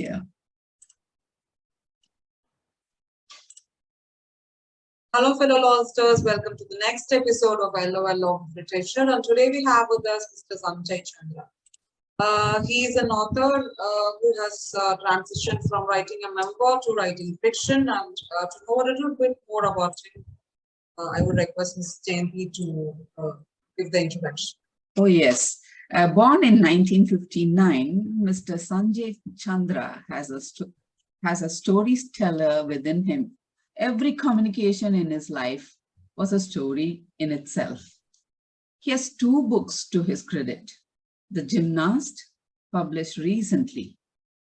here. Hello, fellow Lawsters. Welcome to the next episode of LoL of Literature. And today we have with us Mr. Sanjay Chandra. He is an author who has transitioned from writing a memoir to writing fiction. And to know a little bit more about him, I would request Ms. Jayanthi to give the introduction. Oh, yes. Born in 1959, Mr. Sanjay Chandra has a storyteller within him. Every communication in his life was a story in itself. He has 2 books to his credit: The Gymnast, published recently,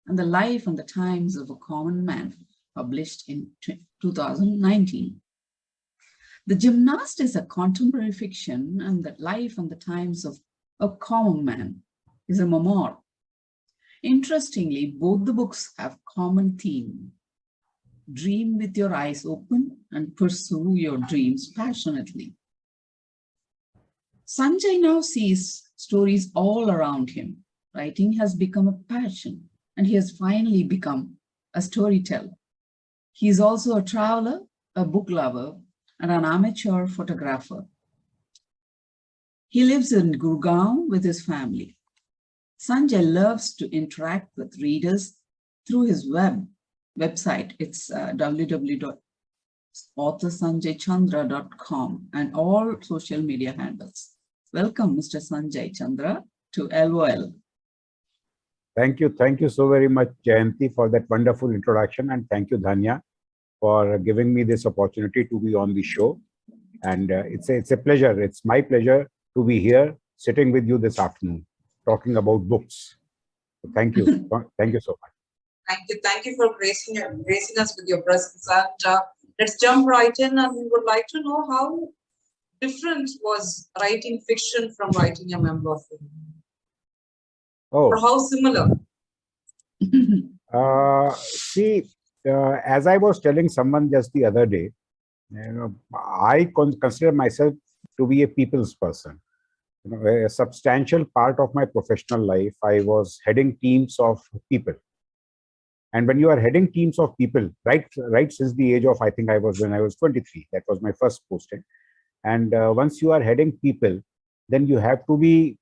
and The Life and the Times of a Common Man, published in 2019. The Gymnast is a contemporary fiction, and The Life and the Times of a Common Man is a memoir. Interestingly, both the books have common theme: dream with your eyes open and pursue your dreams passionately. Sanjay now sees stories all around him. Writing has become a passion, and he has finally become a storyteller. He is also a traveler, a book lover, and an amateur photographer. He lives in Gurgaon with his family. Sanjay loves to interact with readers through his website. It's www.authorsanjaychandra.com and all social media handles. Welcome, Mr. Sanjay Chandra, to LOL. Thank you. Thank you so very much, Jayanthi, for that wonderful introduction. And thank you, Dhanya, for giving me this opportunity to be on the show. And it's a pleasure. It's my pleasure to be here sitting with you this afternoon, talking about books. So thank you. Thank you so much. Thank you for gracing us with your presence. And let's jump right in. And we would like to know how different was writing fiction from writing a memoir film? Oh. Or how similar? As I was telling someone just the other day, I consider myself to be a people's person. A substantial part of my professional life, I was heading teams of people. And when you are heading teams of people, right since the age of, I think when I was 23, that was my first posting. And once you are heading people, then you have to be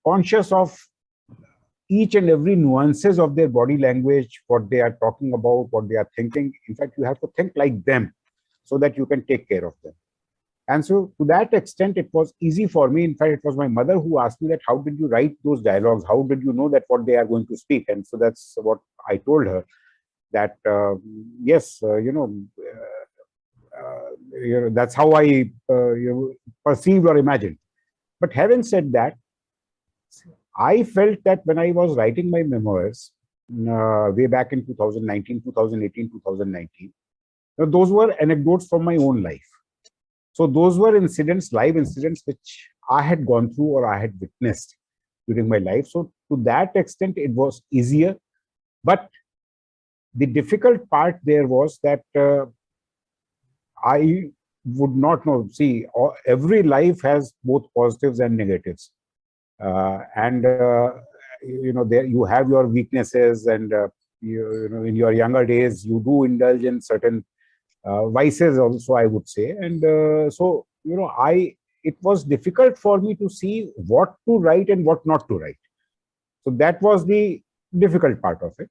conscious of each and every nuances of their body language, what they are talking about, what they are thinking. In fact, you have to think like them so that you can take care of them. And so to that extent, it was easy for me. In fact, it was my mother who asked me that, how did you write those dialogues? How did you know that what they are going to speak? And so that's what I told her, that yes, that's how I perceived or imagined. But having said that, I felt that when I was writing my memoirs way back in 2019, 2018, 2019, those were anecdotes from my own life. So those were incidents, live incidents, which I had gone through or I had witnessed during my life. So to that extent, it was easier. But the difficult part there was that I would not know. See, every life has both positives and negatives. There you have your weaknesses, and in your younger days, you do indulge in certain vices also, I would say. And it was difficult for me to see what to write and what not to write. So that was the difficult part of it.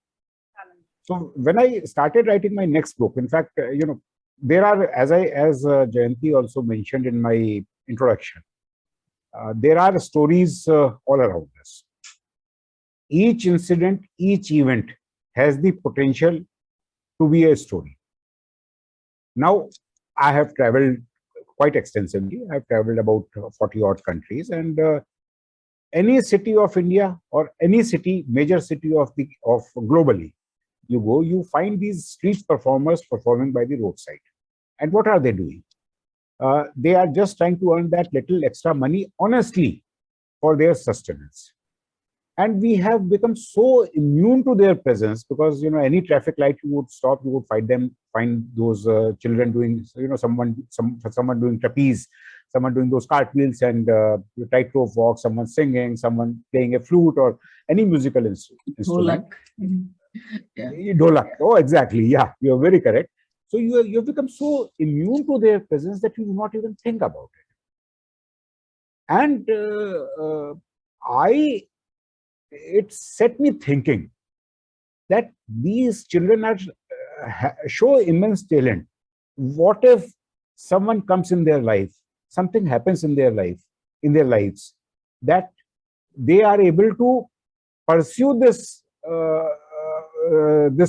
So when I started writing my next book, in fact, there are, as Jayanthi also mentioned in my introduction, there are stories all around us. Each incident, each event has the potential to be a story. Now, I have traveled quite extensively. I've traveled about 40 odd countries, and any city of India or any city, major city of globally, you go, you find these street performers performing by the roadside. And what are they doing? They are just trying to earn that little extra money honestly for their sustenance. And we have become so immune to their presence because, any traffic light you would stop, you would find those children doing, someone doing trapeze, someone doing those cartwheels and tightrope walk, someone singing, someone playing a flute or any musical instrument. Dholak. Yeah. Dholak. Oh, exactly. Yeah, you're very correct. So you have become so immune to their presence that you do not even think about it. And it set me thinking that these children are show immense talent. What if someone comes in their life, something happens in their lives, that they are able to pursue this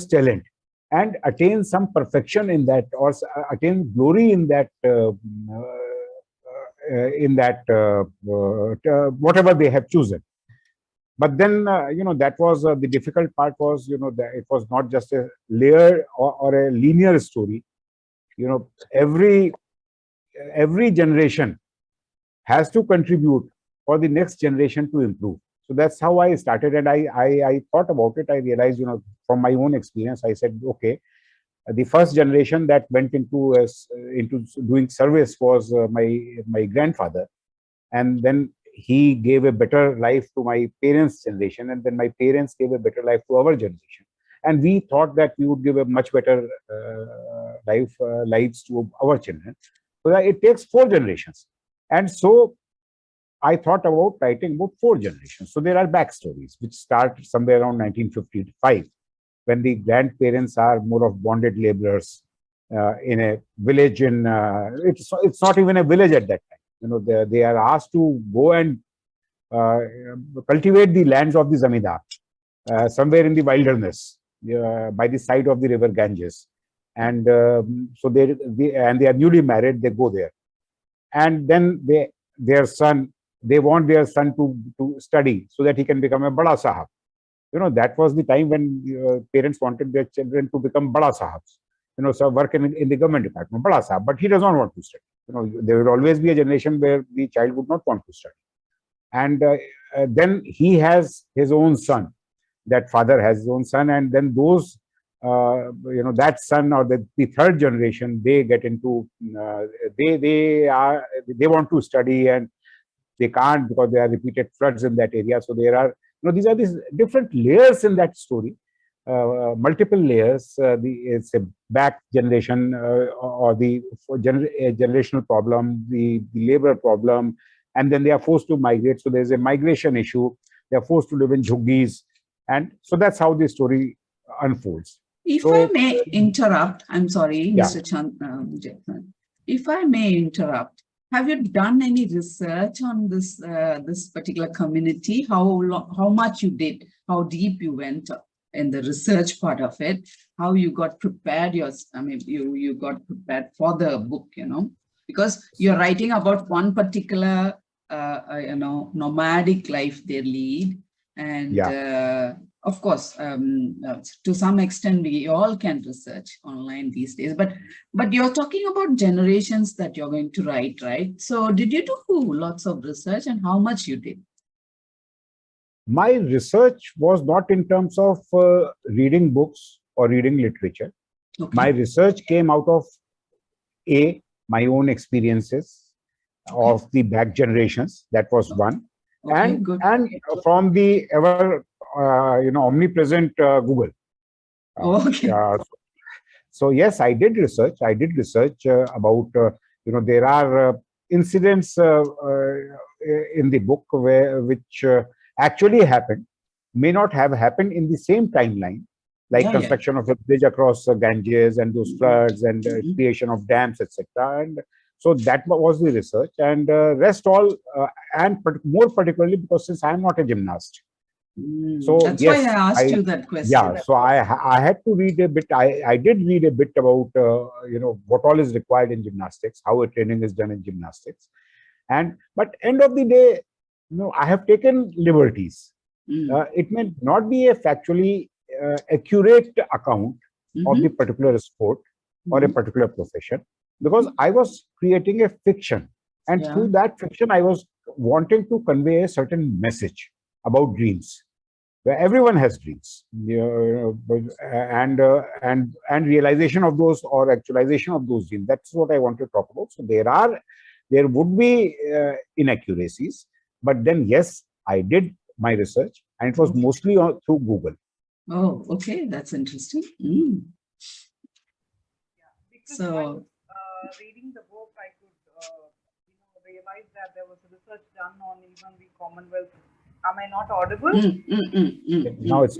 talent and attain some perfection in that, or attain glory in that, whatever they have chosen. But then, that was the difficult part was, that it was not just a layer or a linear story. Every generation has to contribute for the next generation to improve. So that's how I started, and I thought about it. I realized, from my own experience, I said, okay, the first generation that went into doing service was my grandfather, and then he gave a better life to my parents' generation, and then my parents gave a better life to our generation, and we thought that we would give a much better lives to our children. So that it takes 4 generations, and so I thought about writing about 4 generations. So there are backstories which start somewhere around 1955, when the grandparents are more of bonded laborers in a village. It's not even a village at that time. They are asked to go and cultivate the lands of the zamindar somewhere in the wilderness by the side of the river Ganges, and so they are newly married. They go there, and then they want their son to study so that he can become a bada sahab. That was the time when parents wanted their children to become bada sahabs, so work in the government department, bada sahab. But he does not want to study. There will always be a generation where the child would not want to study. And then he has his own son. That father has his own son, and then those, that son or the third generation, they get into, they want to study, and they can't because there are repeated floods in that area. So there are, these are these different layers in that story, multiple layers. It's a back generation, or the generational problem, the labor problem, and then they are forced to migrate. So there's a migration issue. They are forced to live in jhuggies, and so that's how the story unfolds. If I may interrupt, I'm sorry, Yeah. Mr. Chandra. If I may interrupt, have you done any research on this this particular community? How much you did? How deep you went in the research part of it? How you got prepared? You got prepared for the book, because you're writing about one particular nomadic life they lead, and of course, to some extent, we all can research online these days. But you're talking about generations that you're going to write, right? So did you do lots of research, and how much you did? My research was not in terms of reading books or reading literature. Okay. My research came out of my own experiences of the back generations. That was one. Okay, and from the ever omnipresent Google. Okay. So yes, I did research. I did research about there are incidents in the book which actually happened, may not have happened in the same timeline, like construction of a bridge across Ganges and those floods and creation of dams, etc. And so that was the research, and rest all, and more particularly because since I am not a gymnast. So that's why I asked you that question. Yeah, so I had to read a bit. I did read a bit about what all is required in gymnastics, how a training is done in gymnastics, but end of the day, I have taken liberties. It may not be a factually accurate account of the particular sport or a particular profession, because I was creating a fiction, and through that fiction, I was wanting to convey a certain message about dreams, where everyone has dreams, and realization of those or actualization of those dreams. That's what I want to talk about. So there are there would be inaccuracies. But then, yes, I did my research, and it was mostly through Google. Oh, okay, that's interesting. Mm. Because So, while reading the book, I could realize that there was research done on even the Commonwealth. Am I not audible? Now it's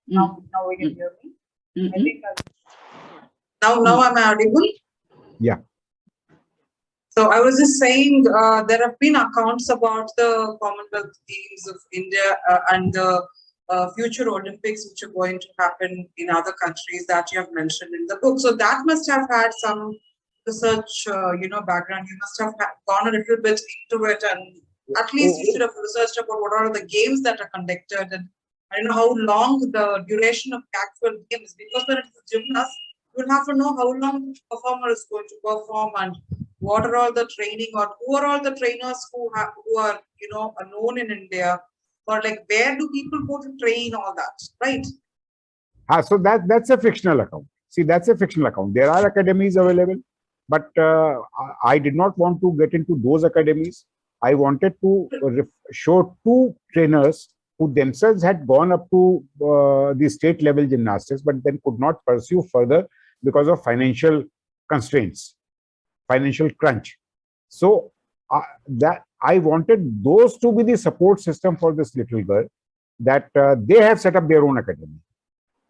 Now we can hear me. I mm. think now am I audible? Yeah. So I was just saying there have been accounts about the Commonwealth Games of India and the future Olympics which are going to happen in other countries that you have mentioned in the book. So that must have had some research, background. You must have gone a little bit into it, and at least you should have researched about what are the games that are conducted, and I don't know how long the duration of the actual games. Because when it's a gymnast, you'll have to know how long the performer is going to perform and what are all the training, or who are all the trainers who are known in India, or like where do people go to train, all that, right? So that's a fictional account. See, that's a fictional account. There are academies available, but I did not want to get into those academies. I wanted to show two trainers who themselves had gone up to the state level gymnastics, but then could not pursue further because of financial constraints, financial crunch. So that I wanted those to be the support system for this little girl, that they have set up their own academy.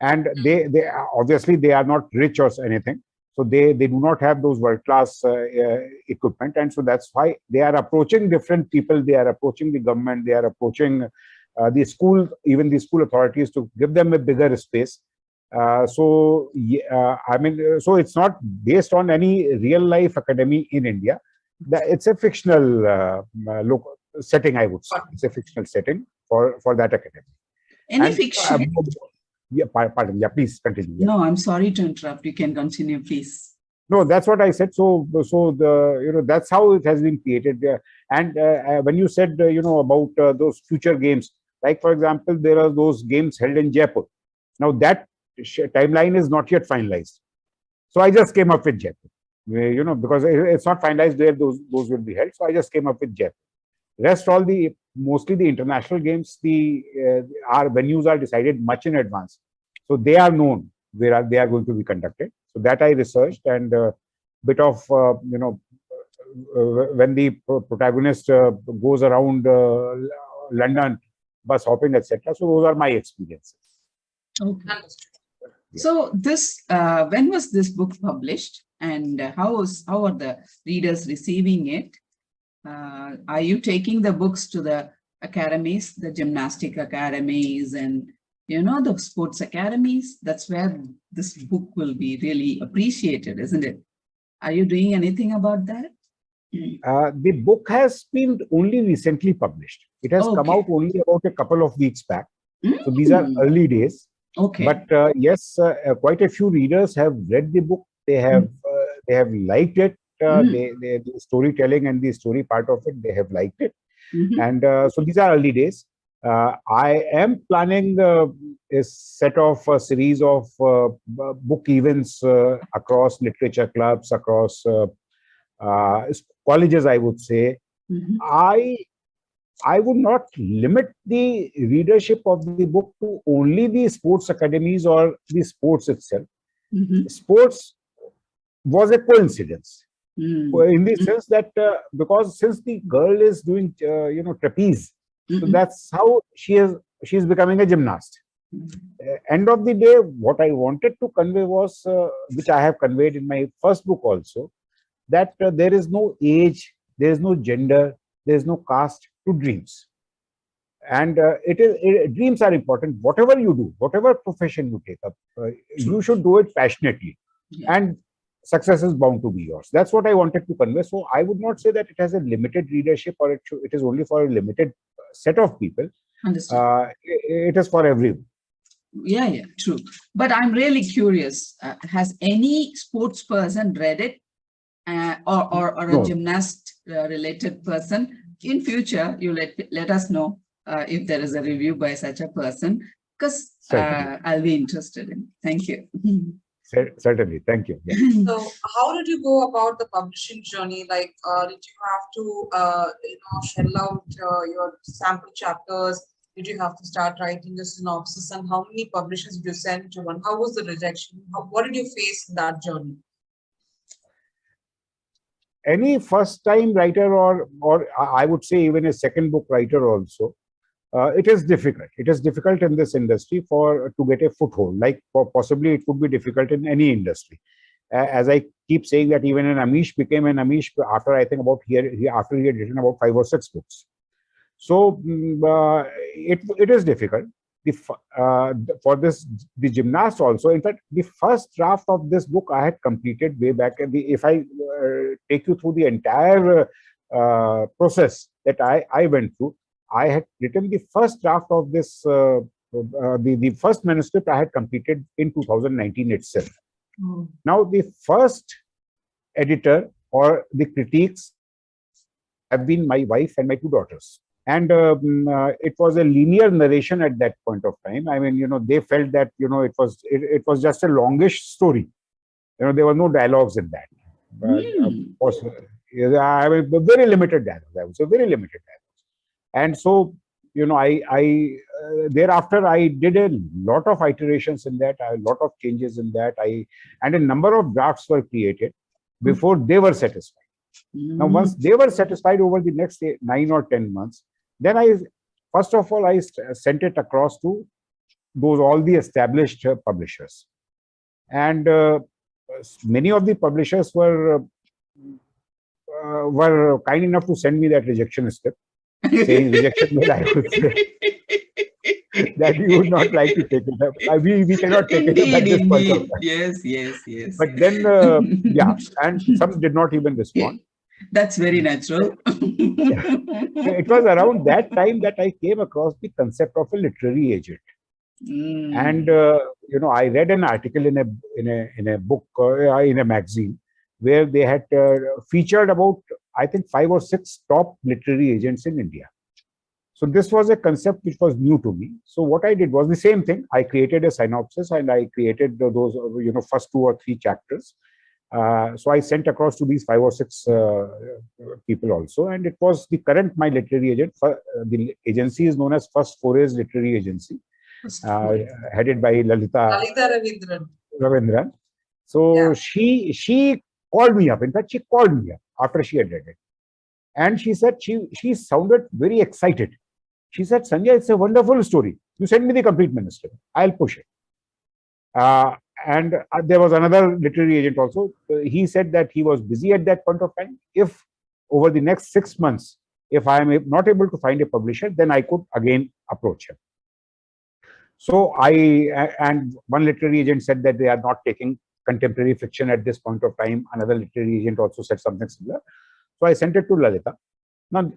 And they obviously they are not rich or anything, so they do not have those world class equipment, and so that's why they are approaching different people. They are approaching the government, they are approaching the school, even the school authorities, to give them a bigger space. So it's not based on any real life academy in India. It's a fictional setting, I would say. It's a fictional setting for that academy. Any fiction? Yeah, pardon. Yeah, please continue. Yeah. No, I'm sorry to interrupt. You can continue, please. No, that's what I said. So that's how it has been created. And when you said about those future games, like for example, there are those games held in Jaipur. Now that timeline is not yet finalized. So I just came up with Jaipur. Because it's not finalized where those will be held. So I just came up with Jaipur. Rest mostly the international games, our venues are decided much in advance, so they are known where they are going to be conducted. So that I researched, and bit of when the protagonist goes around London, bus hopping, etc. So those are my experiences. Okay. So this when was this book published, and how are the readers receiving it? Are you taking the books to the academies, the gymnastic academies, and the sports academies? That's where this book will be really appreciated, isn't it? Are you doing anything about that? The book has been only recently published. It has come out only about a couple of weeks back. So these are early days. Okay. But yes, quite a few readers have read the book. They have liked it. The storytelling and the story part of it, they have liked it. And so these are early days. I am planning a set of a series of book events across literature clubs, across colleges, I would say. I would not limit the readership of the book to only the sports academies or the sports itself. Sports was a coincidence. In the sense that because since the girl is doing trapeze, so that's how she is becoming a gymnast. End of the day, what I wanted to convey was, which I have conveyed in my first book also, that there is no age, there is no gender, there is no caste to dreams. And dreams are important. Whatever you do, whatever profession you take up, you should do it passionately. And success is bound to be yours. That's what I wanted to convey. So I would not say that it has a limited readership, or it is only for a limited set of people. Understood. It is for everyone. Yeah, true. But I'm really curious. Has any sports person read it, or a gymnast related person? In future, you let us know if there is a review by such a person, because I'll be interested in. Thank you. Certainly. Thank you. Yeah. So, how did you go about the publishing journey? Like, did you have to, shell out your sample chapters? Did you have to start writing a synopsis? And how many publishers did you send to? And how was the rejection? What did you face in that journey? Any first-time writer, or I would say even a second book writer also, it is difficult. It is difficult in this industry to get a foothold. Like possibly it would be difficult in any industry. As I keep saying that even an Amish became an Amish after I think about after he had written about 5 or 6 books. So it is difficult. For the gymnast also. In fact, the first draft of this book I had completed way back. If I take you through the entire process that I went through, I had written the first draft of this, the first manuscript I had completed in 2019 itself. Now, the first editor or the critiques have been my wife and my 2 daughters. And it was a linear narration at that point of time. I mean, they felt that, it was just a longish story. There were no dialogues in that. I mean, very limited dialogues. I would say very limited dialogues. And so, thereafter I did a lot of iterations in that, a lot of changes in that. And a number of drafts were created before they were satisfied. Now, once they were satisfied over the next 9 or 10 months, then first of all, I sent it across to all the established publishers. And many of the publishers were kind enough to send me that rejection script, saying rejection mail, I would say, that we would not like to take it up. We cannot take it up at this point of time. Yes. But then, yeah, and some did not even respond. That's very natural. It was around that time that I came across the concept of a literary agent. And I read an article in a book, in a magazine, where they had featured about, I think, 5 or 6 top literary agents in India. So this was a concept which was new to me. So what I did was the same thing. I created a synopsis and I created those, first 2 or 3 chapters. So I sent across to these 5 or 6 people also, and it was my literary agent. The agency is known as First Forays Literary Agency, headed by Lalita Ravindran. So yeah. She called me up. In fact, she called me up after she had read it, and she said she sounded very excited. She said, "Sanjay, it's a wonderful story. You send me the complete manuscript. I'll push it." And there was another literary agent also. He said that he was busy at that point of time. If over the next 6 months, if I am not able to find a publisher, then I could again approach him. So and one literary agent said that they are not taking contemporary fiction at this point of time. Another literary agent also said something similar. So I sent it to Lalita. Now,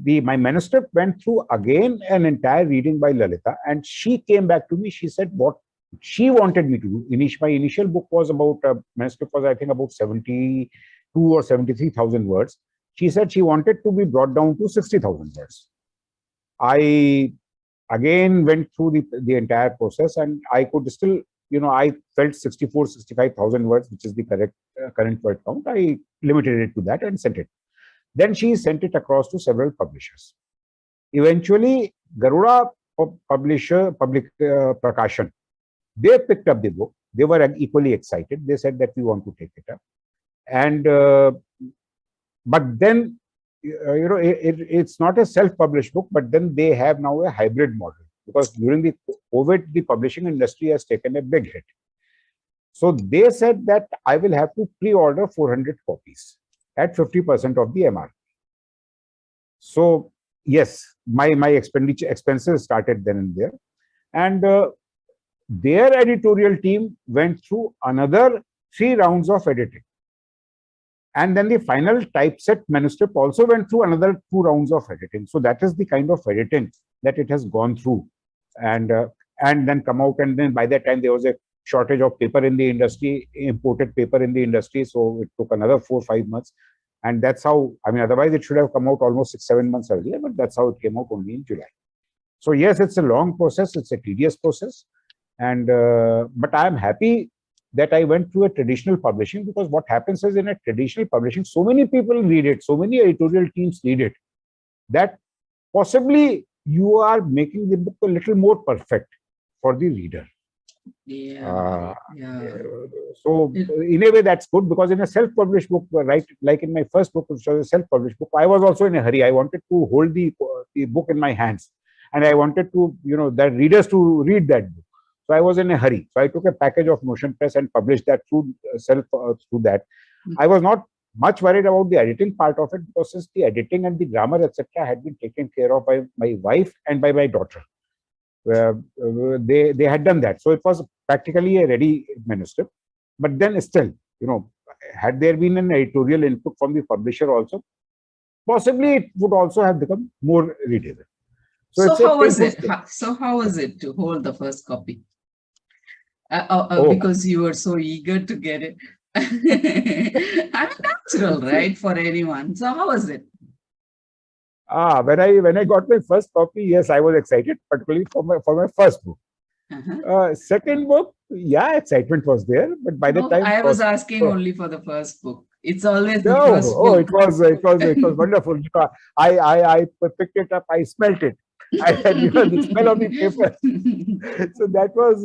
my manuscript went through again an entire reading by Lalita, and she came back to me. She said what she wanted me to do. My initial book was about, manuscript was, I think, about 72 or 73,000 words. She said she wanted to be brought down to 60,000 words. I again went through the entire process, and I could still, I felt 64, 65,000 words, which is the current word count. I limited it to that and sent it. Then she sent it across to several publishers. Eventually, Garuda Prakashan, they picked up the book. They were equally excited. They said that we want to take it up. And, but then, it's not a self-published book, but then they have now a hybrid model, because during the COVID, the publishing industry has taken a big hit. So they said that I will have to pre-order 400 copies at 50% of the MRP. So yes, my expenses started then and there. And their editorial team went through another 3 rounds of editing. And then the final typeset manuscript also went through another 2 rounds of editing. So that is the kind of editing that it has gone through, and then come out. And then by that time, there was a shortage of paper in the industry, imported paper in the industry. So it took another 4 or 5 months. And that's how, I mean, otherwise it should have come out almost 6 or 7 months earlier, but that's how it came out only in July. So yes, it's a long process. It's a tedious process. And, but I'm happy that I went through a traditional publishing, because what happens is in a traditional publishing, so many people read it, so many editorial teams read it, that possibly you are making the book a little more perfect for the reader. Yeah. So in a way that's good, because in a self-published book, right, like in my first book, which was a self-published book, I was also in a hurry. I wanted to hold the book in my hands, and I wanted to, the readers to read that book. So I was in a hurry. So I took a package of Notion Press and published that through through that. I was not much worried about the editing part of it, because since the editing and the grammar, etc., had been taken care of by my wife and by my daughter. They had done that, so it was practically a ready manuscript. But then still, had there been an editorial input from the publisher also, possibly it would also have become more readable. So how was it? How was it to hold the first copy? Because you were so eager to get it. I'm natural, right, for anyone. So how was it? When I got my first copy, yes, I was excited, particularly for my first book. Second book, yeah, excitement was there, but by the time I was asking only for the first book. It's always the first book. It was wonderful. I picked it up, I smelt it. I had the smell of the paper. So that was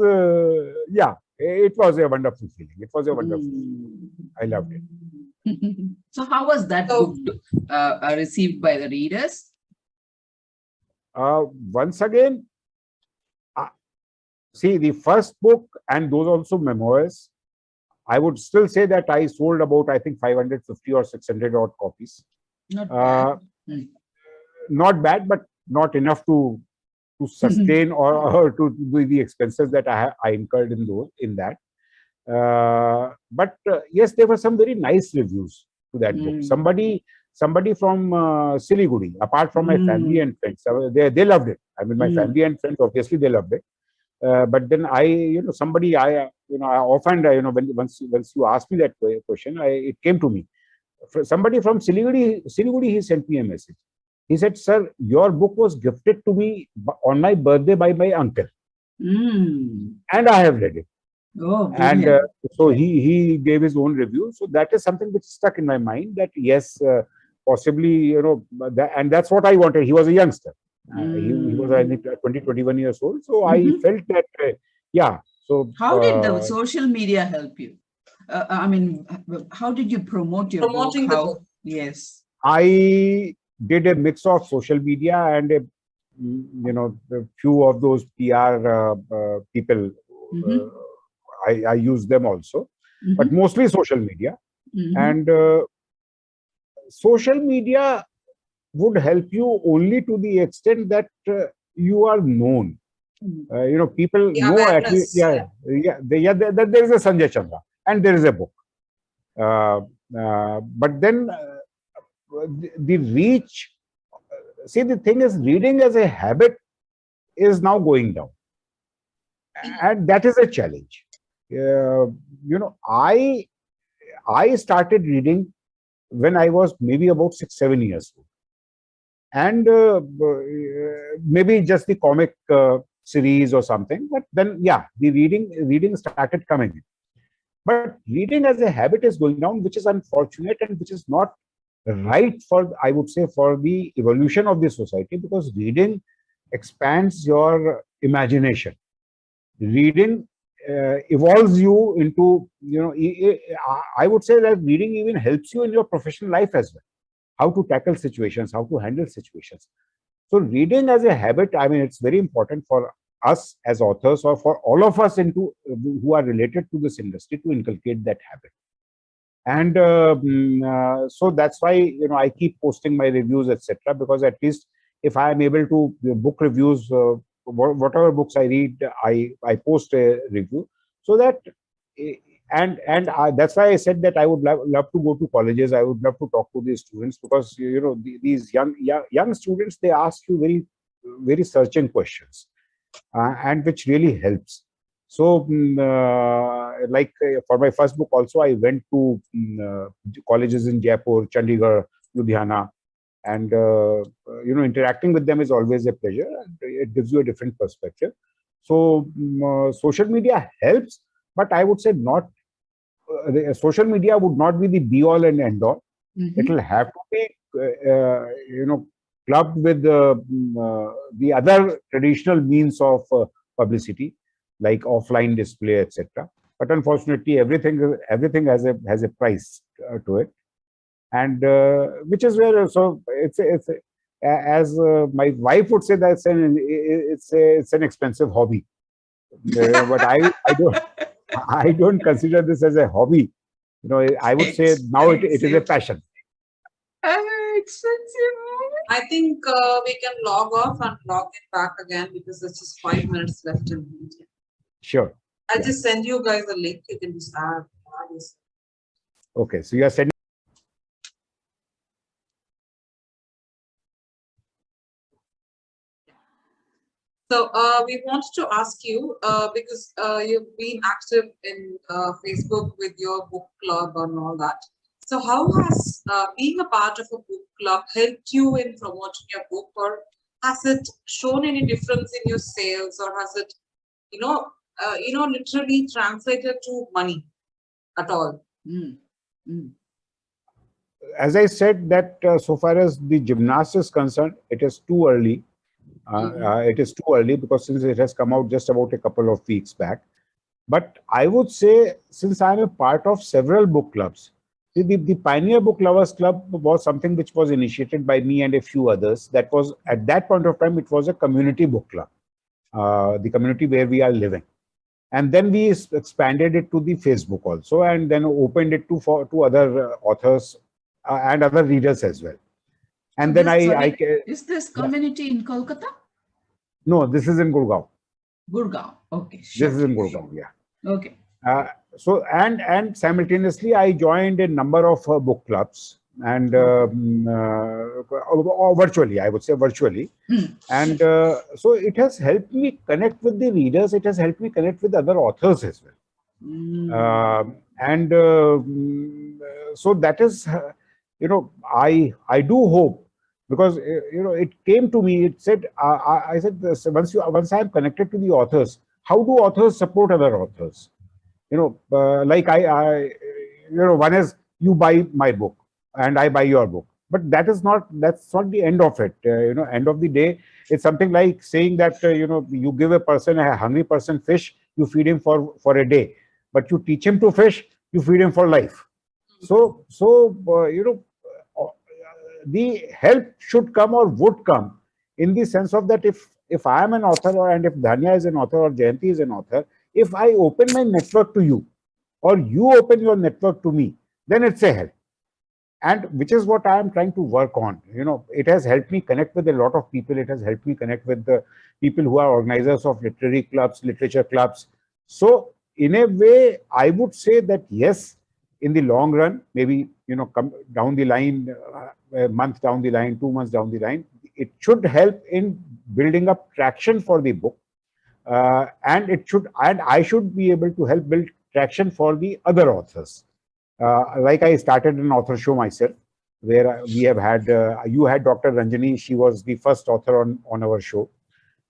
it was a wonderful feeling. It was a wonderful feeling. I loved it. So how was that book received by the readers? Once again, see, the first book and those also memoirs, I would still say that I sold about, I think, 550 or 600 odd copies. Not bad. Not bad, but not enough to sustain or to do the expenses that I incurred in that. But yes, there were some very nice reviews to that book. Somebody from Siliguri, apart from my family and friends, they loved it. I mean, my family and friends, obviously, they loved it. But then I often, once you asked me that question, it came to me. Somebody from Siliguri, he sent me a message. He said, "Sir, your book was gifted to me on my birthday by my uncle, and I have read it." Oh, and so he gave his own review. So that is something which stuck in my mind, that yes, possibly, and that's what I wanted. He was a youngster. He was, I think, 20, 21 years old. So I felt that, yeah. So how did the social media help you? I mean, how did you promote your book? The book? Yes. I did a mix of social media and a few of those PR people. I use them also, but mostly social media. And social media would help you only to the extent that you are known. People know at least. There is a Sanjay Chandra and there is a book. But then the reach. See, the thing is, reading as a habit is now going down, and that is a challenge. I started reading when I was maybe about 6-7 years old, and maybe just the comic series or something. But then, yeah, the reading started coming in. But reading as a habit is going down, which is unfortunate and which is not right for, I would say, for the evolution of the society, because reading expands your imagination. Reading evolves you into, I would say that reading even helps you in your professional life as well, how to tackle situations, how to handle situations. So reading as a habit, I mean, it's very important for us as authors, or for all of us who are related to this industry, to inculcate that habit. And so that's why, I keep posting my reviews, etc., because at least if I am able to book reviews, whatever books I read, I post a review, so that, and that's why I said that I would love to go to colleges. I would love to talk to these students, because these young students, they ask you very, very searching questions, and which really helps. So, for my first book also, I went to colleges in Jaipur, Chandigarh, Ludhiana, and interacting with them is always a pleasure. And it gives you a different perspective. So social media helps, but I would say not the social media would not be the be all and end all. It will have to be, clubbed with the other traditional means of publicity, like offline display, etc. But unfortunately, everything has a price to it, and which is where, so it's as my wife would say, that it's an expensive hobby. But I don't consider this as a hobby. I would say now it is a passion. Expensive. I think we can log off and log it back again because there's just 5 minutes left in the meeting. Sure. I'll just send you guys a link. You can just add this. Okay, so you are sending. So we wanted to ask you, because you've been active in Facebook with your book club and all that. So how has being a part of a book club helped you in promoting your book, or has it shown any difference in your sales, or has it, literally translated to money at all? As I said, that so far as the gymnast is concerned, it is too early. It is too early because since it has come out just about a couple of weeks back. But I would say, since I'm a part of several book clubs, the Pioneer Book Lovers Club was something which was initiated by me and a few others. That was, at that point of time, it was a community book club, the community where we are living. And then we expanded it to the Facebook also, and then opened it to other authors and other readers as well. And then is this community in Kolkata? No, this is in Gurgaon. Gurgaon, okay. Sure. This is in Gurgaon, yeah. Okay. So and simultaneously, I joined a number of book clubs, and virtually, I would say virtually. And so it has helped me connect with the readers. It has helped me connect with other authors as well. So that is, I do hope, because it came to me. It said, I said, once I am connected to the authors, how do authors support other authors? Like one is, you buy my book and I buy your book, but that's not the end of it. End of the day, it's something like saying that you give a hungry person fish, you feed him for a day, but you teach him to fish, you feed him for life. So the help should come, or would come, in the sense of that if I am an author, and if Dhanya is an author, or Jayanthi is an author, if I open my network to you, or you open your network to me, then it's a help. And which is what I am trying to work on. It has helped me connect with a lot of people. It has helped me connect with the people who are organizers of literary clubs, literature clubs. So in a way, I would say that yes, in the long run, maybe, come down the line, a month down the line, 2 months down the line, it should help in building up traction for the book. And I should be able to help build traction for the other authors. Like I started an author show myself, where we have had, you had Dr. Ranjani, she was the first author on our show.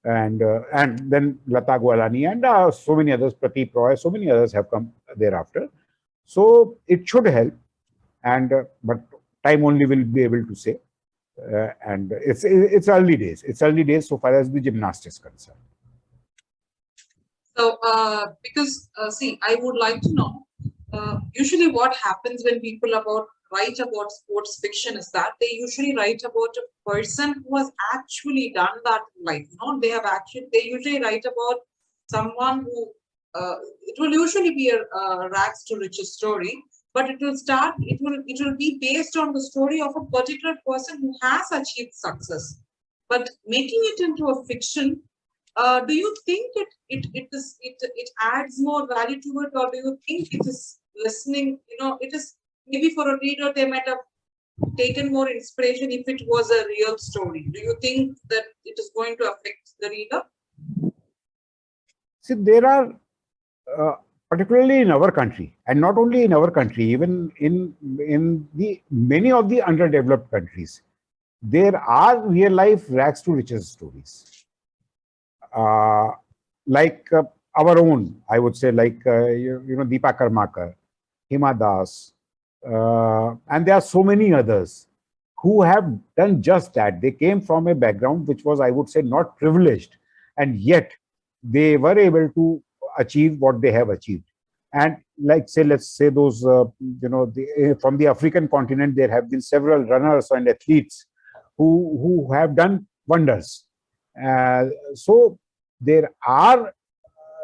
And then Lata Gwalani and so many others, Pradeep Roy, so many others have come thereafter. So it should help, and but time only will be able to say. And it's early days. It's early days so far as the gymnast is concerned. So, because see, I would like to know, usually what happens when people write about sports fiction is that they usually write about a person who has actually done that in life. They usually write about someone who, it will usually be a rags to riches story, but it will be based on the story of a particular person who has achieved success. But making it into a fiction, do you think it adds more value to it, or do you think it is listening? It is maybe for a reader, they might have taken more inspiration if it was a real story. Do you think that it is going to affect the reader? See, there are, particularly in our country, and not only in our country, even in the many of the underdeveloped countries, there are real life rags to riches stories. Like our own, I would say, like Deepa Karmakar, Hima Das, and there are so many others who have done just that. They came from a background which was, I would say, not privileged, and yet they were able to achieve what they have achieved. And like say, let's say those, from the African continent, there have been several runners and athletes who have done wonders. So there are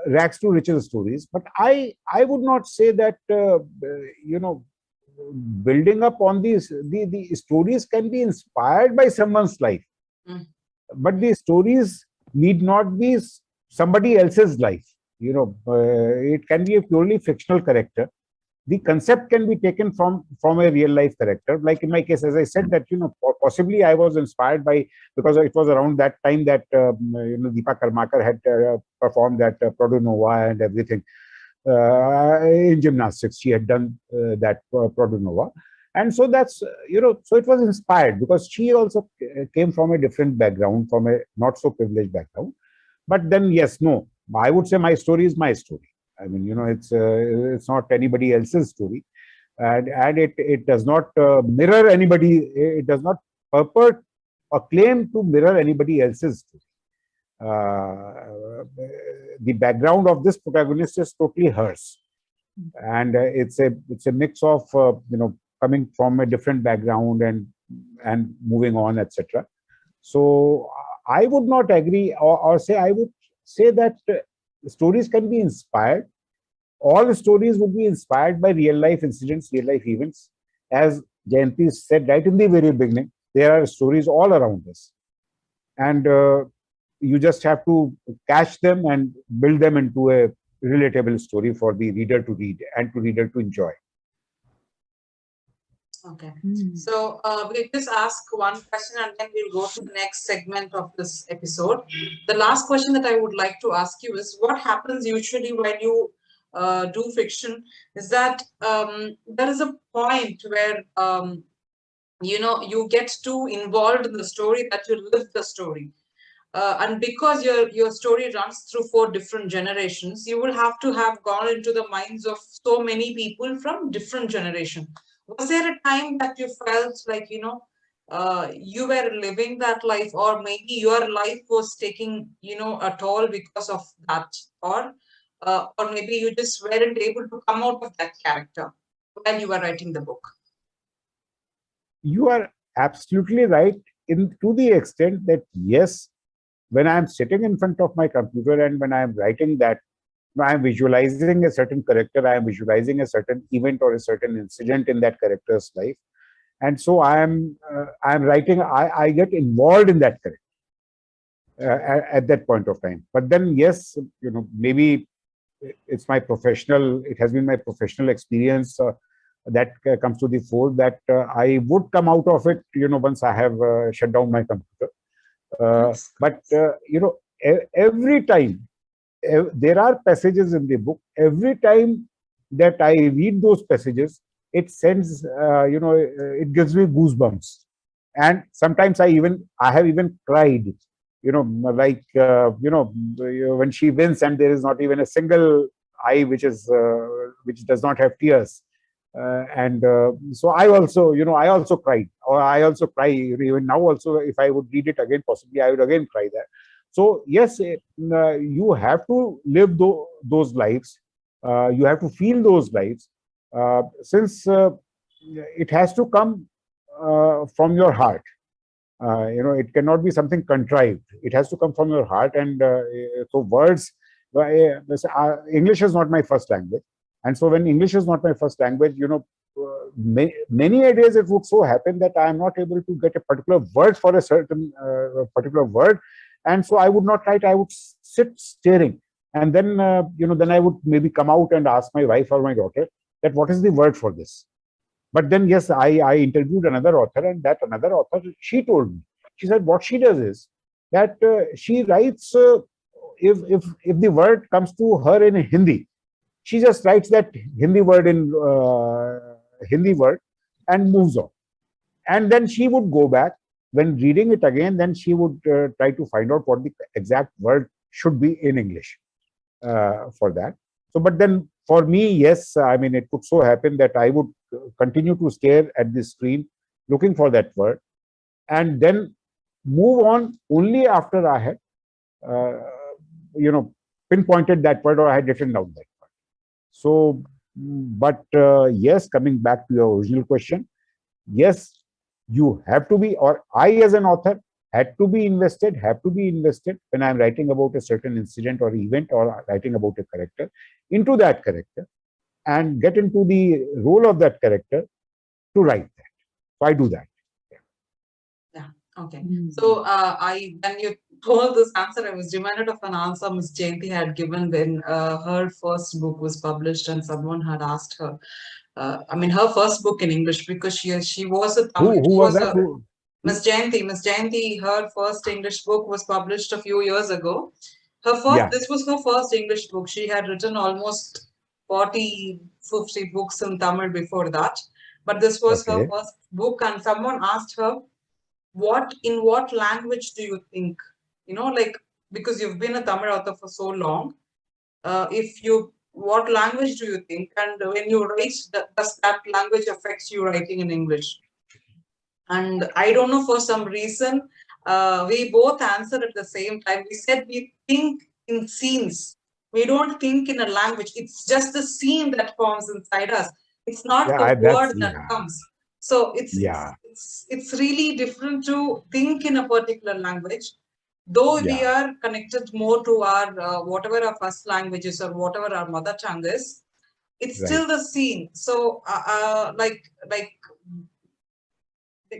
rags to riches stories, but I would not say that building up on these the stories can be inspired by someone's life, but the stories need not be somebody else's life. It can be a purely fictional character. The concept can be taken from a real life character. Like in my case, as I said, that possibly I was inspired by, because it was around that time that Deepa Karmakar had performed that Prodonova and everything in gymnastics. She had done that Prodonova, and so that's so it was inspired because she also came from a different background, from a not so privileged background. But then yes, no, I would say my story is my story. I mean, it's not anybody else's story, and it does not mirror anybody. It does not purport or claim to mirror anybody else's story. The background of this protagonist is totally hers, and it's a mix of coming from a different background and moving on, etc. So I would not agree, or say I would say that stories can be inspired. All stories would be inspired by real life incidents, real life events. As Jayanthi said right in the very beginning, there are stories all around us, and you just have to catch them and build them into a relatable story for the reader to read and to reader to enjoy. Okay. So we'll just ask one question and then we'll go to the next segment of this episode. The last question that I would like to ask you is, what happens usually when you do fiction is that there is a point where you get too involved in the story that you live the story. And because your story runs through 4 different generations, you will have to have gone into the minds of so many people from different generations. Was there a time that you felt like, you were living that life, or maybe your life was taking, a toll because of that, or maybe you just weren't able to come out of that character while you were writing the book? You are absolutely right, to the extent that, yes, when I'm sitting in front of my computer and when I'm writing that, I'm visualizing a certain character, I am visualizing a certain event or a certain incident in that character's life. And so I'm writing, I get involved in that character at that point of time. But then, yes, maybe it has been my professional experience that comes to the fore, that I would come out of it, once I have shut down my computer. But every time there are passages in the book, every time that I read those passages, it sends, it gives me goosebumps. And sometimes I have even cried, like, when she wins and there is not even a single eye which does not have tears. So I also cried, or I also cry even now also. If I would read it again, possibly I would again cry there. So yes, you have to live those lives. You have to feel those lives, since it has to come from your heart. It cannot be something contrived. It has to come from your heart. And so words, English is not my first language. And so when English is not my first language, many a days it would so happen that I am not able to get a particular word for a certain particular word. And so I would not write, I would sit staring. And then, then I would maybe come out and ask my wife or my daughter that what is the word for this? But then, yes, I interviewed another author, and that another author, she told me, she said what she does is that she writes, if the word comes to her in Hindi, she just writes that Hindi word in Hindi word and moves on. And then she would go back when reading it again, then she would try to find out what the exact word should be in English for that. So, but then for me, yes, I mean, it could so happen that I would continue to stare at the screen looking for that word and then move on only after I had, uh, pinpointed that word or I had written down that word. So, but yes, coming back to your original question, yes, you have to be, or I as an author have to be invested when I'm writing about a certain incident or event or writing about a character into that character and get into the role of that character to write that. So I do that. Yeah. Okay. Mm. So when you told this answer, I was reminded of an answer Miss Jayanthi had given when her first book was published, and someone had asked her. I mean, her first book in English, because she was a Tamil. Who She was was that? a Miss Jayanthi. Miss Jayanthi, her first English book was published a few years ago. Yeah. This was her first English book. She had written almost 40, 50 books in Tamil before that. But this was her Okay. first book, and someone asked her, in what language do you think? Like, because you've been a Tamil author for so long, what language do you think? And when you write, does that language affect you writing in English? And I don't know, for some reason, we both answered at the same time. We said we think in scenes. We don't think in a language. It's just the scene that forms inside us. It's not the word that comes. So it's really different to think in a particular language. Though we are connected more to our whatever our first language is or whatever our mother tongue is, it's still the scene. So like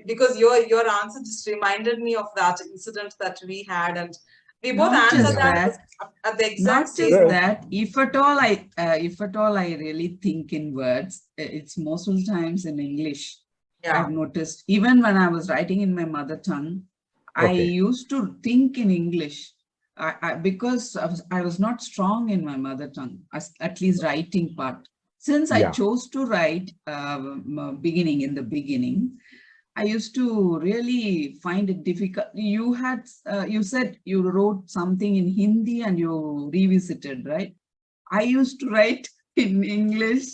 because your answer just reminded me of that incident that we had, and we both answered that at the exact same time. That if at all I really think in words, it's most of the times in English. I've noticed, even when I was writing in my mother tongue, I used to think in English because I was not strong in my mother tongue, at least writing part. Since I chose to write in the beginning, I used to really find it difficult. You said you wrote something in Hindi and you revisited, right? I used to write in English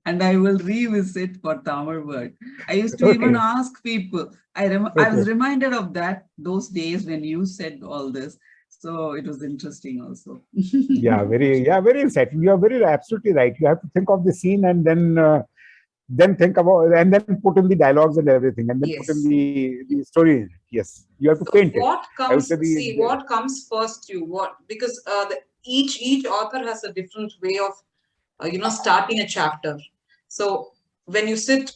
and I will revisit for Tamil word. I used to even ask people. I was reminded of those days when you said all this. So it was interesting also. very insightful. You are very absolutely right. You have to think of the scene and then think about, and then put in the dialogues and everything, and then put in the story. Yes, you have to paint what comes first to you? Because each author has a different way of starting a chapter. So when you sit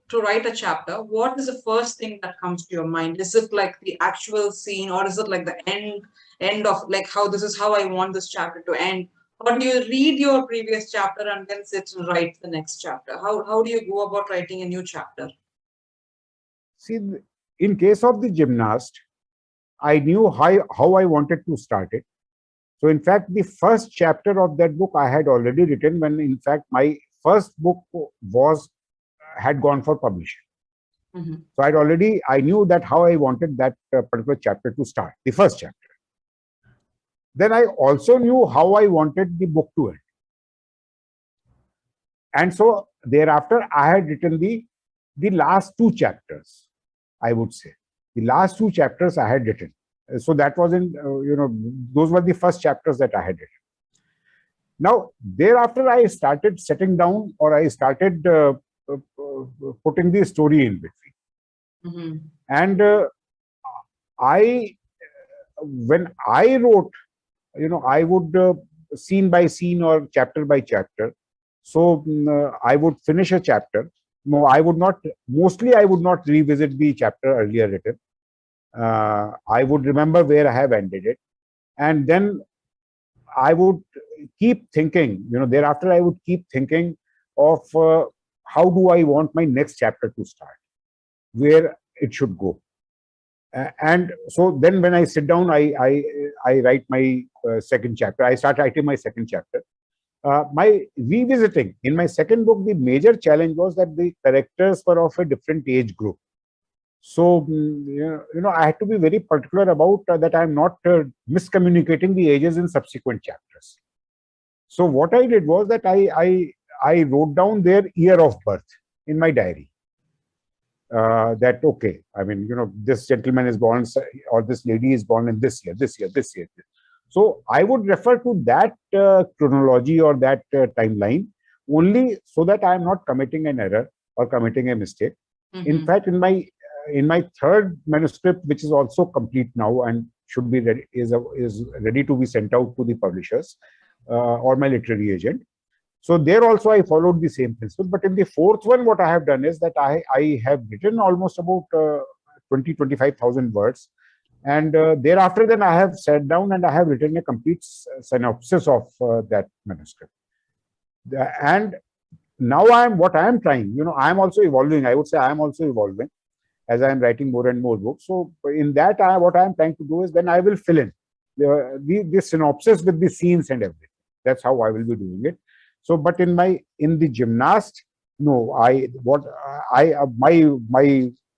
to write a chapter, what is the first thing that comes to your mind? Is it like the actual scene, or is it like the end of, like, this is how I want this chapter to end? Or do you read your previous chapter and then sit and write the next chapter? How do you go about writing a new chapter? See, in case of the gymnast, I knew how I wanted to start it. So in fact, the first chapter of that book I had already written when, in fact, my first book had gone for publishing. So I knew that how I wanted that particular chapter to start, the first chapter. Then I also knew how I wanted the book to end. And so thereafter, I had written the last two chapters, I would say. The last two chapters I had written. So that was those were the first chapters that I had written. Now, thereafter, I started setting down, or I started putting the story in between. And when I wrote, I would scene by scene or chapter by chapter. So I would finish a chapter. No, I would not. Mostly, I would not revisit the chapter earlier written. I would remember where I have ended it, and then I would keep thinking. Thereafter, I would keep thinking of how do I want my next chapter to start, where it should go. And so then when I sit down, I write my second chapter. I start writing my second chapter. My revisiting in my second book, the major challenge was that the characters were of a different age group. So, I had to be very particular about that I'm not miscommunicating the ages in subsequent chapters. So what I did was that I wrote down their year of birth in my diary. That okay, I mean, this gentleman is born, or this lady is born in this year, this year, this year. So I would refer to that chronology or that timeline only so that I am not committing an error or committing a mistake. In fact, in my third manuscript, which is also complete now and should be ready, is ready to be sent out to the publishers or my literary agent. So there also I followed the same principle. But in the fourth one, what I have done is that I have written almost about 25,000 words. And thereafter, then I have sat down and I have written a complete synopsis of that manuscript. And now what I am trying, I am also evolving. I would say I am also evolving as I am writing more and more books. So in that, what I am trying to do is then I will fill in the synopsis with the scenes and everything. That's how I will be doing it. So, but in the gymnast, no, my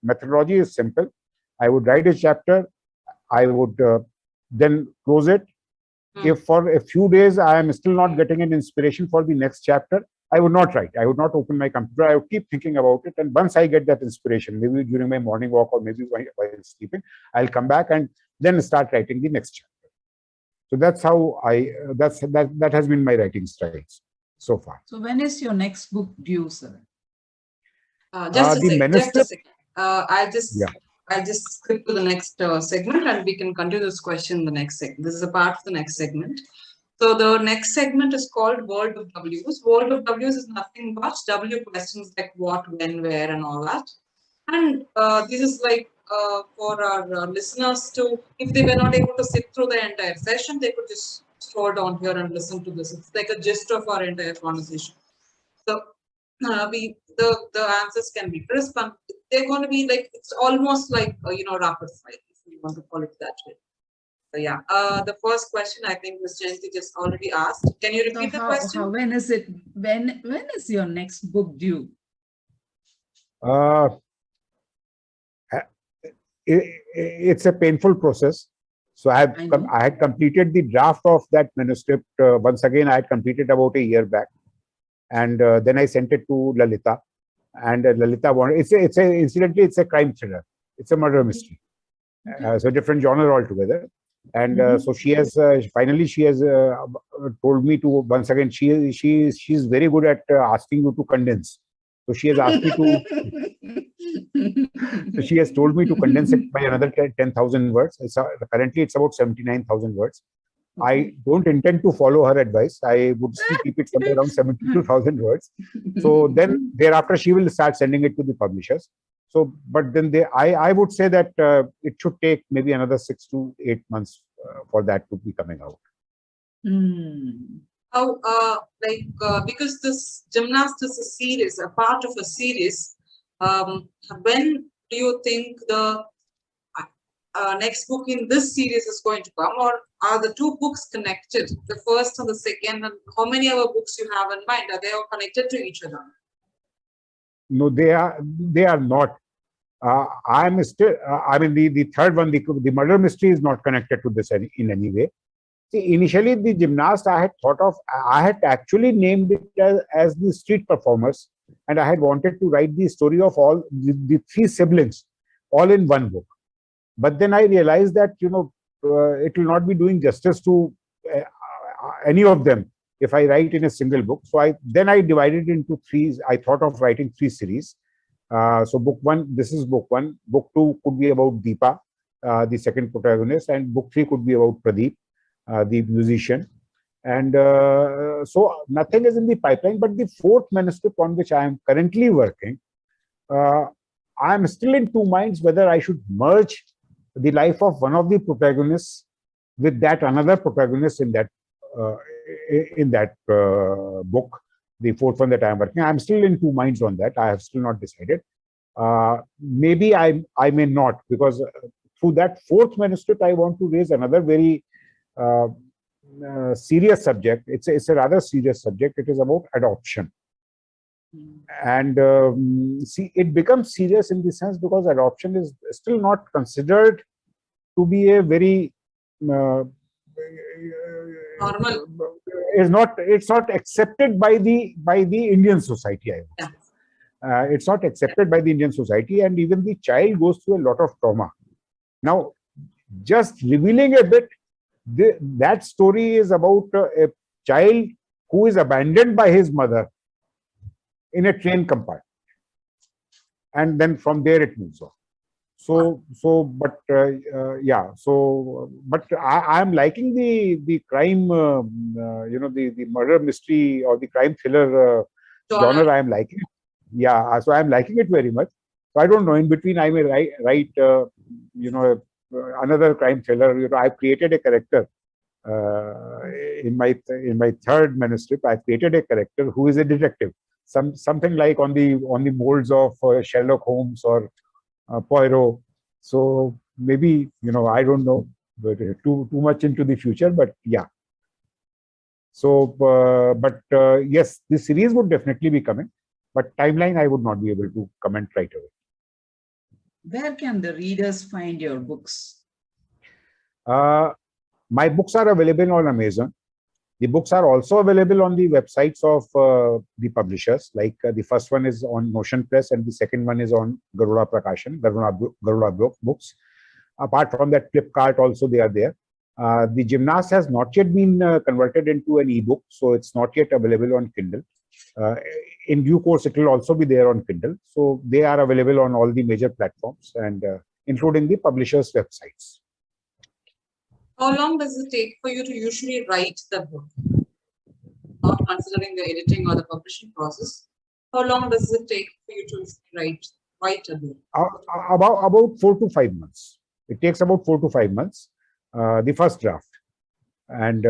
methodology is simple. I would write a chapter. I would then close it. If for a few days I am still not getting an inspiration for the next chapter, I would not write. I would not open my computer. I would keep thinking about it. And once I get that inspiration, maybe during my morning walk or maybe while sleeping, I'll come back and then start writing the next chapter. So that's how that has been my writing styles so far. So when is your next book due, sir? Just a second. I'll just skip to the next segment and we can continue this question in the next segment. This is a part of the next segment. So the next segment is called World of W's. World of W's is nothing but W questions like what, when, where, and all that. And this is like for our listeners to, if they were not able to sit through the entire session, they could just scroll down here and listen to this. It's like a gist of our entire conversation. So the answers can be crisp and they're going to be like, it's almost like rapid fire, if you want to call it that way. So yeah, the first question I think Ms. Jayanthi just already asked. Can you repeat the question? When is it? When is your next book due? It's a painful process. So I had completed the draft of that manuscript. Once again, I had completed about a year back. And then I sent it to Lalita, and Lalita wanted. Incidentally, it's a crime thriller. It's a murder mystery. So different genre altogether. And so she has finally told me to, once again, she's very good at asking you to condense. So she has asked me to. So she has told me to condense it by another 10,000 words. Currently, it's about 79,000 words. I don't intend to follow her advice. I would still keep it somewhere around 72,000 words. So then thereafter, she will start sending it to the publishers. So, but then I would say that it should take maybe another 6 to 8 months for that to be coming out. How, because this gymnast is a series, a part of a series, when do you think the next book in this series is going to come, or are the two books connected, the first and the second, and how many other books you have in mind? Are they all connected to each other? No, they are not. I'm still, I mean, the third one, the murder mystery is not connected to this in any way. See, initially the gymnast I had actually named it as the street performers, and I had wanted to write the story of all the three siblings, all in one book. But then I realized that, it will not be doing justice to any of them if I write in a single book. So I divided into three. I thought of writing three series. So book one, this is book one. Book two could be about Deepa, the second protagonist, and book three could be about Pradeep, the musician. And so nothing is in the pipeline, but the fourth manuscript on which I am currently working, I am still in two minds whether I should merge the life of one of the protagonists with that another protagonist in that book, the fourth one that I am working. I am still in two minds on that. I have still not decided. Maybe I may not, because through that fourth manuscript, I want to raise another very serious subject. It's a rather serious subject. It is about adoption. And see, it becomes serious in the sense because adoption is still not considered to be a very normal. it's not accepted by the Indian society, I would say. It's not accepted by the Indian society, and even the child goes through a lot of trauma. Now, just revealing a bit, that story is about a child who is abandoned by his mother in a train compartment, and then from there it moves on. But I am liking the crime, the murder mystery or the crime thriller genre. I am liking it. Yeah, so I am liking it very much. So I don't know. In between, I may write another crime thriller. I've created a character in my third manuscript. I've created a character who is a detective. Something like on the molds of Sherlock Holmes or Poirot. So maybe, I don't know, but too much into the future, but yeah. So, yes, the series would definitely be coming, but timeline I would not be able to comment right away. Where can the readers find your books? My books are available on Amazon. The books are also available on the websites of the publishers. Like the first one is on Notion Press, and the second one is on Garuda Prakashan, Garuda Books. Apart from that, Flipkart also they are there. The Gymnast has not yet been converted into an ebook, so it's not yet available on Kindle. In due course, it will also be there on Kindle. So they are available on all the major platforms, and including the publishers' websites. How long does it take for you to usually write the book? Not considering the editing or the publishing process, how long does it take for you to write a book? About 4 to 5 months. It takes about 4 to 5 months, the first draft. And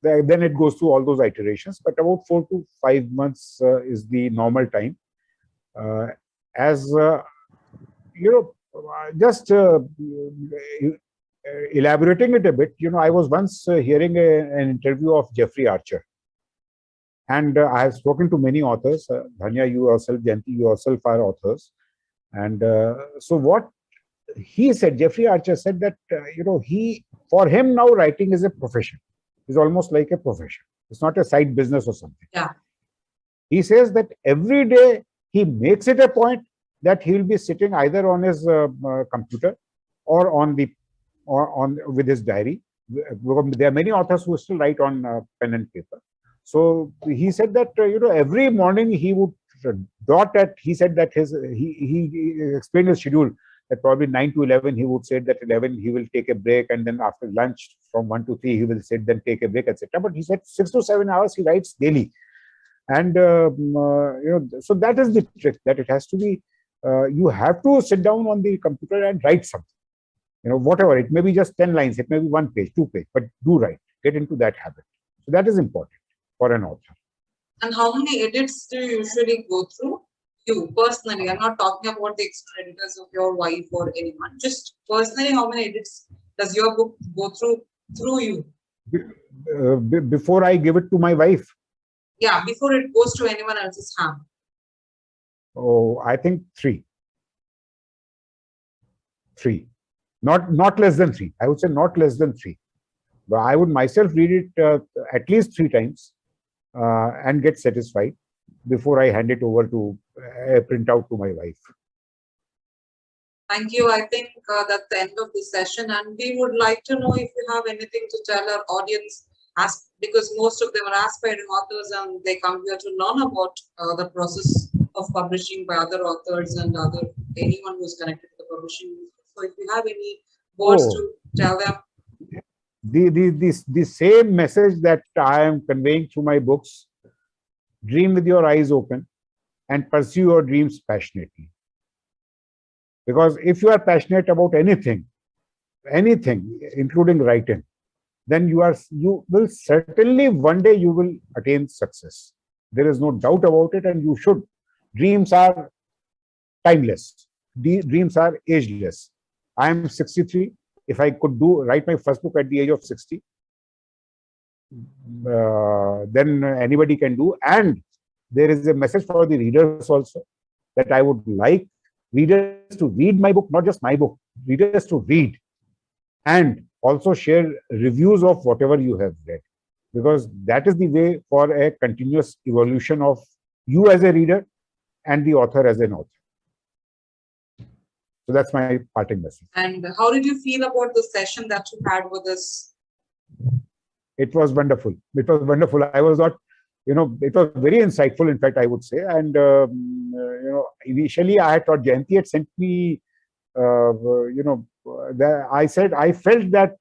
then it goes through all those iterations. But about 4 to 5 months is the normal time. Elaborating it a bit, I was once hearing an interview of Jeffrey Archer, and I have spoken to many authors. Dhanya, you yourself, Jayanthi, you yourself are authors, and so what he said, Jeffrey Archer said that for him now writing is a profession. It's almost like a profession. It's not a side business or something. Yeah. He says that every day he makes it a point that he will be sitting either on his computer or with his diary. There are many authors who still write on pen and paper. So he said that every morning he would dot at. He said that he explained his schedule that probably 9 to 11 he would say that 11 he will take a break, and then after lunch from 1 to 3 he will sit, then take a break, etc. But he said 6 to 7 hours he writes daily, and so that is the trick, that it has to be. You have to sit down on the computer and write something. Whatever, it may be just 10 lines, it may be 1 page, 2 pages, but do write, get into that habit. So that is important for an author. And how many edits do you usually go through? You personally, I'm not talking about the external editors of your wife or anyone. Just personally, how many edits does your book go through you? Before I give it to my wife? Yeah, before it goes to anyone else's hand. Oh, I think 3. 3. Not less than 3. I would say not less than 3. But I would myself read it at least 3 times and get satisfied before I hand it over to a printout to my wife. Thank you. I think that's the end of the session, and we would like to know if you have anything to tell our audience, because most of them are aspiring authors and they come here to learn about the process of publishing by other authors and anyone who's connected to the publishing. So if you have any words to tell them. The same message that I am conveying through my books: dream with your eyes open and pursue your dreams passionately. Because if you are passionate about anything, including writing, then you will certainly one day you will attain success. There is no doubt about it, and you should. Dreams are timeless. Dreams are ageless. I am 63. If I could write my first book at the age of 60, then anybody can do. And there is a message for the readers also, that I would like readers to read my book, not just my book, readers to read and also share reviews of whatever you have read. because that is the way for a continuous evolution of you as a reader and the author as an author. So that's my parting message. And how did you feel about the session that you had with us? It was wonderful. It was wonderful. I was not, it was very insightful, in fact, I would say. And, initially I thought Jayanthi had sent me, I felt that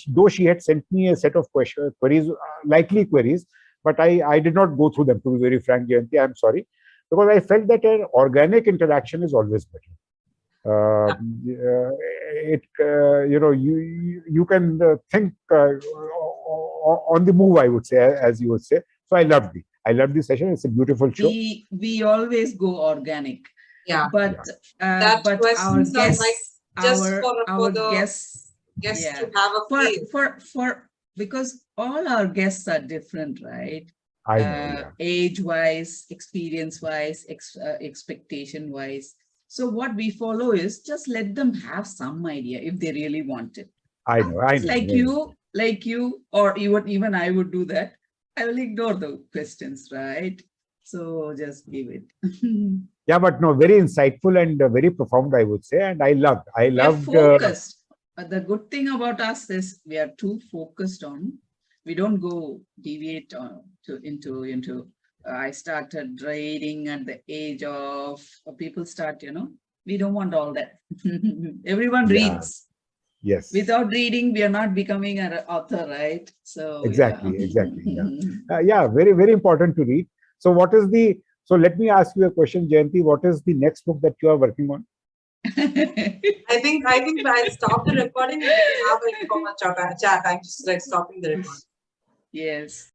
though she had sent me a set of queries, likely queries, but I did not go through them, to be very frank, Jayanthi. I'm sorry, because I felt that an organic interaction is always better. You can think on the move, I would say, as you would say. So I loved the session. It's a beautiful show. We always go organic. Yeah. But that questions our guests, are like just for the guests to have a feel. Because all our guests are different, right? I know, age-wise, experience-wise, expectation-wise. So what we follow is just let them have some idea if they really want it. I know. Like you, or even I would do that. I will ignore the questions, right? So just give it. Yeah, but no, very insightful and very profound, I would say. And I loved. We are focused. The good thing about us is we are too focused on. We don't go deviate into. I started reading at the age of people start. We don't want all that. Everyone reads. Yes. Without reading, we are not becoming an author, right? So exactly. Yeah. Very, very important to read. So so let me ask you a question, Jayanthi. What is the next book that you are working on? I think I'll stop the recording and we can have an informal chat. I'm just like stopping the recording. Yes.